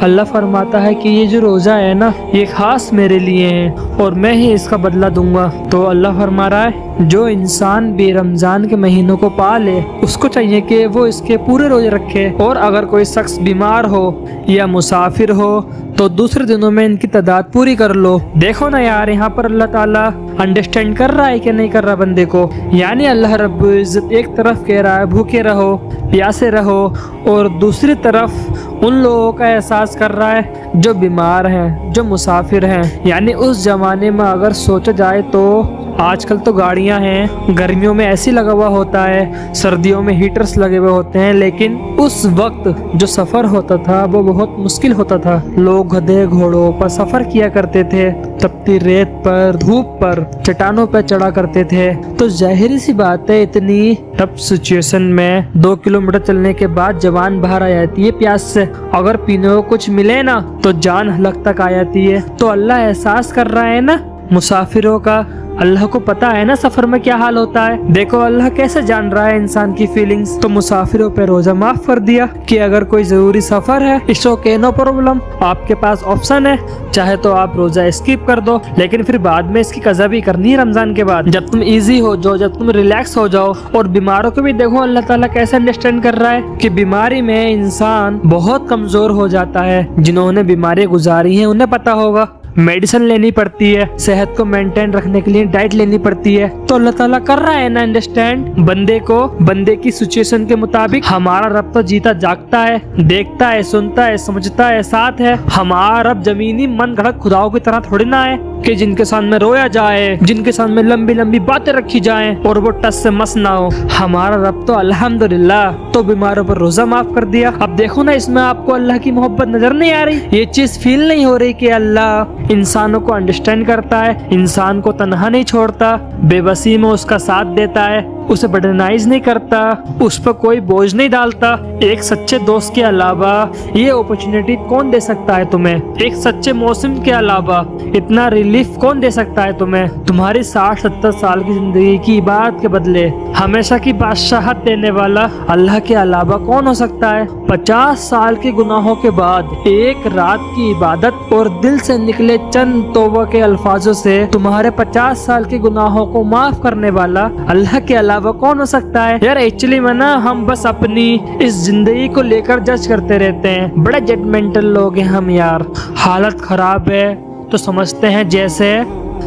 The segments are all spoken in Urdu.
اللہ فرماتا ہے کہ یہ جو روزہ ہے نا یہ خاص میرے لیے ہے اور میں ہی اس کا بدلہ دوں گا۔ تو اللہ فرما رہا ہے جو انسان بھی رمضان کے مہینوں کو پا لے اس کو چاہیے کہ وہ اس کے پورے روزے رکھے، اور اگر کوئی شخص بیمار ہو یا مسافر ہو تو دوسرے دنوں میں ان کی تعداد پوری کر لو۔ دیکھو نا یار، یہاں پر اللہ تعالیٰ انڈرسٹینڈ کر رہا ہے کہ نہیں کر رہا بندے کو۔ یعنی اللہ رب العزت ایک طرف کہہ رہا ہے بھوکے رہو، پیاسے رہو، اور دوسری طرف ان لوگوں کا احساس کر رہا ہے جو بیمار ہیں، جو مسافر ہیں۔ یعنی اس زمانے میں اگر سوچا جائے تو آج کل تو گاڑیاں ہیں، گرمیوں میں ایسی لگا ہوا ہوتا ہے، سردیوں میں ہیٹرز لگے ہوئے ہوتے ہیں، لیکن اس وقت جو سفر ہوتا تھا وہ بہت مشکل ہوتا تھا۔ لوگ گدھے گھوڑوں پر سفر کیا کرتے تھے، تپتی ریت پر، دھوپ پر، چٹانوں پر چڑھا کرتے تھے۔ تو ظاہری سی بات ہے اتنی ٹف سچویشن میں 2 کلومیٹر چلنے کے بعد زبان باہر آ جاتی ہے پیاس سے، اگر پینے کو کچھ ملے نا تو جان حلق تک آ جاتی ہے۔ تو اللہ احساس کر رہا ہے نا مسافروں کا، اللہ کو پتا ہے نا سفر میں کیا حال ہوتا ہے۔ دیکھو اللہ کیسے جان رہا ہے انسان کی فیلنگز۔ تو مسافروں پہ روزہ معاف کر دیا کہ اگر کوئی ضروری سفر ہے اٹس اوکے، نو پرابلم، آپ کے پاس آپشن ہے، چاہے تو آپ روزہ اسکپ کر دو، لیکن پھر بعد میں اس کی قضا بھی کرنی ہے رمضان کے بعد، جب تم ایزی ہو جاؤ، جب تم ریلیکس ہو جاؤ۔ اور بیماروں کو بھی دیکھو اللہ تعالیٰ کیسے انڈرسٹینڈ کر رہا ہے کہ بیماری میں انسان بہت کمزور ہو جاتا ہے۔ جنہوں نے بیماری گزاری ہیں انہیں پتا ہوگا، میڈیسن لینی پڑتی ہے، صحت کو مینٹین رکھنے کے لیے ڈائٹ لینی پڑتی ہے۔ تو اللہ تعالیٰ کر رہا ہے نا انڈرسٹینڈ بندے کو، بندے کی سچویشن کے مطابق۔ ہمارا رب تو جیتا جاگتا ہے، دیکھتا ہے، سنتا ہے، سمجھتا ہے، ساتھ ہے۔ ہمارا رب زمینی من گھڑت خداؤں کی طرح تھوڑی نہ ہے کہ جن کے سامنے رویا جائے، جن کے سامنے لمبی لمبی باتیں رکھی جائیں اور وہ ٹس سے مس نہ ہو۔ ہمارا رب تو الحمدللہ تو بیماروں پر روزہ معاف کر دیا۔ اب دیکھو نا اس میں آپ کو اللہ کی محبت نظر نہیں آ رہی؟ یہ چیز فیل نہیں ہو رہی کہ اللہ انسانوں کو انڈرسٹینڈ کرتا ہے، انسان کو تنہا نہیں چھوڑتا، بے بسی میں اس کا ساتھ دیتا ہے، اسے برڈنائز نہیں کرتا، اس پر کوئی بوجھ نہیں ڈالتا۔ ایک سچے دوست کے علاوہ یہ اپرچونٹی کون دے سکتا ہے تمہیں؟ ایک سچے موسم کے علاوہ اتنا ریلیف کون دے سکتا ہے تمہیں؟ تمہاری 60-70 سال کی زندگی کی عبادت کے بدلے ہمیشہ کی بادشاہت دینے والا اللہ کے علاوہ کون ہو سکتا ہے؟ 50 سال کے گناہوں کے بعد ایک رات کی عبادت اور دل سے نکلے چند توبہ کے الفاظوں سے تمہارے 50 سال کے گناہوں کو معاف کرنے والا اللہ کے علاوہ کون ہو سکتا ہے؟ یار ایکچولی میں نا ہم بس اپنی اس زندگی کو لے کر جج کرتے رہتے ہیں، بڑے ججمنٹل لوگ ہیں ہم یار۔ حالت خراب ہے تو سمجھتے ہیں جیسے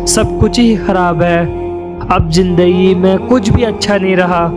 سب کچھ ہی خراب ہے، اب زندگی میں کچھ بھی اچھا نہیں رہا۔